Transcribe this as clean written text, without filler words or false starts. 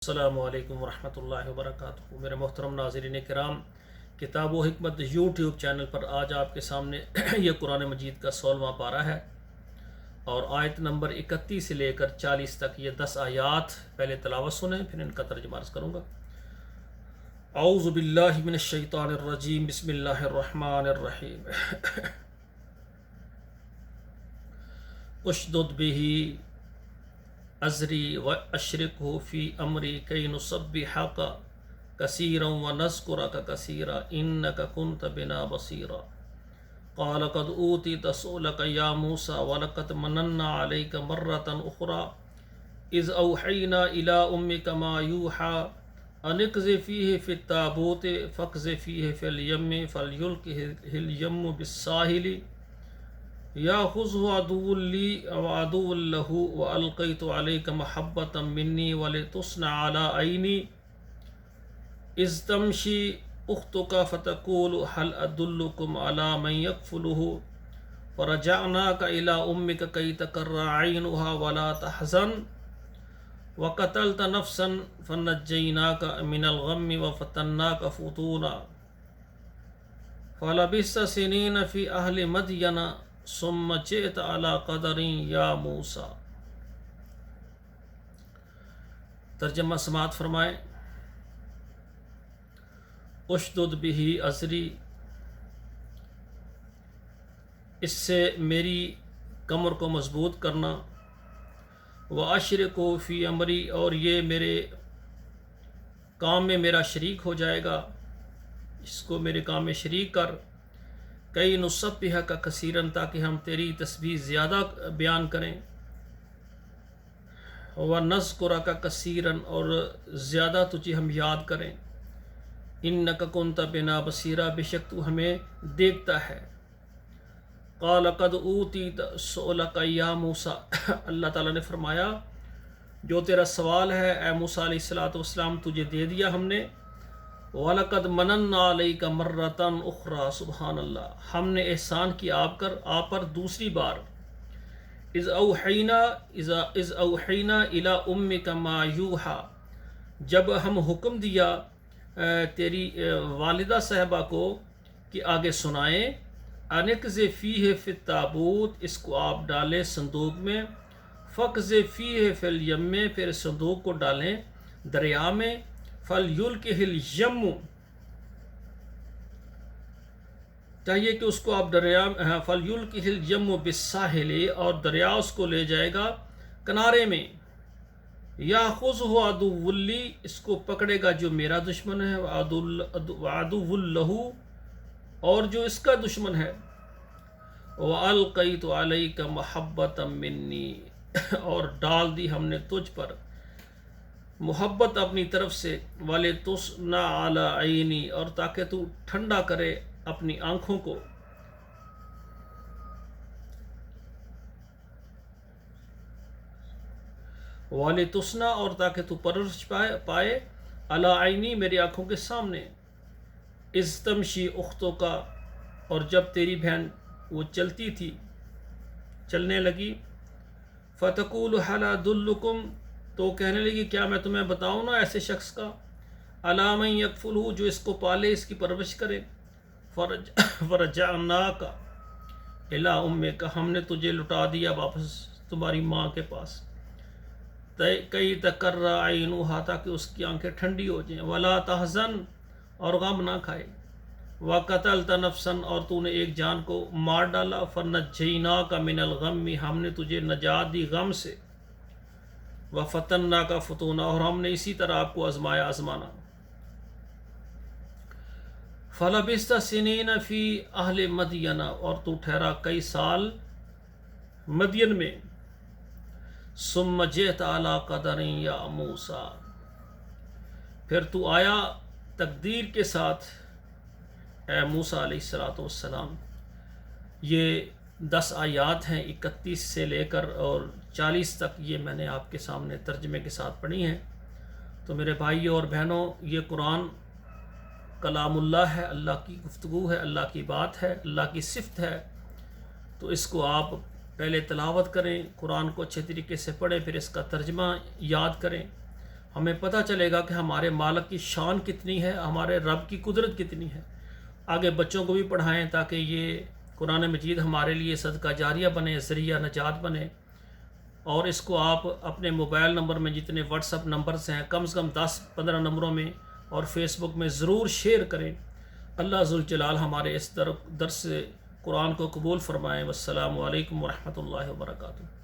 السلام علیکم ورحمۃ اللہ وبرکاتہ۔ میرے محترم ناظرین کرام، کتاب و حکمت یوٹیوب چینل پر آج آپ کے سامنے یہ قرآن مجید کا 16واں پارہ ہے اور آیت نمبر 31 سے لے کر 40 تک یہ 10 آیات پہلے تلاوت سنیں، پھر ان کا ترجمہ عرض کروں گا۔ اعوذ باللہ من الشیطان الرجیم، بسم اللہ الرحمن الرحیم۔ اشدد بہ ازری واشرکہ فی امری کی نسبحک کثیرا ونذکرک کثیرا انک کنت بنا بصیرا قال قد اوتیت سؤلک یا موسیٰ ولقد مننا علیک مرۃ اخری اذ اوحینا الی امک ما یوحی ان اقذفیہ فی التابوت فاقذفیہ فی الیم فلیلقہ الیم بالساحل یاخذہ عدو لی وعدو لہ والقیت علیک محبۃ منی ولتصنع علی عینی اذ تمشی اختک فتقول هل ادلکم علی من یکفلہ فرجعناک الی امک کی تقر عینہا ولا تحزن وقتلت نفسا فنجیناک من الغم وفتناک فتونا فلبثت سنین فی اہل مدین ثم جئت علی قدر یا موسیٰ۔ ترجمہ سماعت فرمائیں۔ اشدد بہ ازری، اس سے میری کمر کو مضبوط کرنا، واشرکہ فی امری، اور یہ میرے کام میں میرا شریک ہو جائے گا، اس کو میرے کام میں شریک کر، کئی نسبحک کثیرا، تاکہ ہم تیری تسبیح زیادہ بیان کریں، ونذکرک کثیرا، اور زیادہ تجھے ہم یاد کریں، انک کنت بنا بصیرا، بے شک تو ہمیں دیکھتا ہے۔ قال قد اوتیت سؤلک یا موسیٰ، اللہ تعالیٰ نے فرمایا جو تیرا سوال ہے اے موسیٰ علیہ السلام تجھے دے دیا ہم نے۔ وَلَقَدْ مَنَنَّا عَلَيْكَ مَرَّةً أُخْرَى، سبحان اللہ، ہم نے احسان کیا آپ پر دوسری بار۔ اذ اوحینا الی امک ما یوحی، جب ہم حکم دیا تیری والدہ صاحبہ کو کہ آگے سنائیں، انقذفیہ فی التابوت، اس کو آپ ڈالیں صندوق میں، فاقذفیہ فی الیم، پھر صندوق کو ڈالیں دریا میں، فلیلقہ الیم، چاہیے کہ اس کو آپ دریا، فلیلقہ الیم بالساحل، اور دریا اس کو لے جائے گا کنارے میں، یاخذہ عدو لی، اس کو پکڑے گا جو میرا دشمن ہے، وعدو لہ، اور جو اس کا دشمن ہے، والقیت علیک محبۃ منی، اور ڈال دی ہم نے تجھ پر محبت اپنی طرف سے، وَلِتُصْنَعَ عَلَىٰ عَيْنِي، اور تاکہ تو ٹھنڈا کرے اپنی آنکھوں کو، وَلِتُصْنَعَ، اور تاکہ تو پرورش پائے، عَلَىٰ عَيْنِي، میری آنکھوں کے سامنے، اِذْ تَمْشِي أُخْتُكَ، اور جب تیری بہن وہ چلتی تھی، چلنے لگی، فَتَقُولُ هَلْ أَدُلُّكُمْ، تو کہنے لگی کیا میں تمہیں بتاؤں نا ایسے شخص کا، عَلَىٰ مَن یکفلہ، جو اس کو پالے، اس کی پرورش کرے، فَرَجَعْنَاكَ إِلَىٰ أُمِّكَ، ہم نے تجھے لٹا دیا واپس تمہاری ماں کے پاس، کئی تقر عینہا، تاکہ اس کی آنکھیں ٹھنڈی ہو جائیں، وَلَا تَحْزَن، اور غم نہ کھائے، وَقَتَلْتَ نَفْسًا، اور تو نے ایک جان کو مار ڈالا، فَنَجَّيْنَاكَ مِنَ الْغَمِّ، ہم نے تجھے نجات دی غم سے، وَفَتَنَّاكَ فُتُونًا، اور ہم نے اسی طرح آپ کو آزمانا، فَلَبِثْتَ سِنِينَ فِي أَهْلِ مَدْيَنَ، اور تو ٹھہرا کئی سال مدین میں، ثُمَّ جِئْتَ عَلَىٰ قَدَرٍ يَا مُوسَىٰ، پھر تو آیا تقدیر کے ساتھ اے موسیٰ علیہ السلام۔ یہ 10 آیات ہیں، 31 سے لے کر اور 40 تک، یہ میں نے آپ کے سامنے ترجمے کے ساتھ پڑھی ہیں۔ تو میرے بھائیوں اور بہنوں، یہ قرآن کلام اللہ ہے، اللہ کی گفتگو ہے، اللہ کی بات ہے، اللہ کی صفت ہے، تو اس کو آپ پہلے تلاوت کریں، قرآن کو اچھے طریقے سے پڑھیں، پھر اس کا ترجمہ یاد کریں، ہمیں پتہ چلے گا کہ ہمارے مالک کی شان کتنی ہے، ہمارے رب کی قدرت کتنی ہے۔ آگے بچوں کو بھی پڑھائیں تاکہ یہ قرآن مجید ہمارے لیے صدقہ جاریہ بنے، ذریعہ نجات بنے۔ اور اس کو آپ اپنے موبائل نمبر میں جتنے واٹس اپ نمبرز ہیں کم سے کم 10-15 نمبروں میں اور فیس بک میں ضرور شیئر کریں۔ اللہ ذوالجلال ہمارے اس درس قرآن کو قبول فرمائیں۔ والسلام علیکم ورحمۃ اللہ وبرکاتہ۔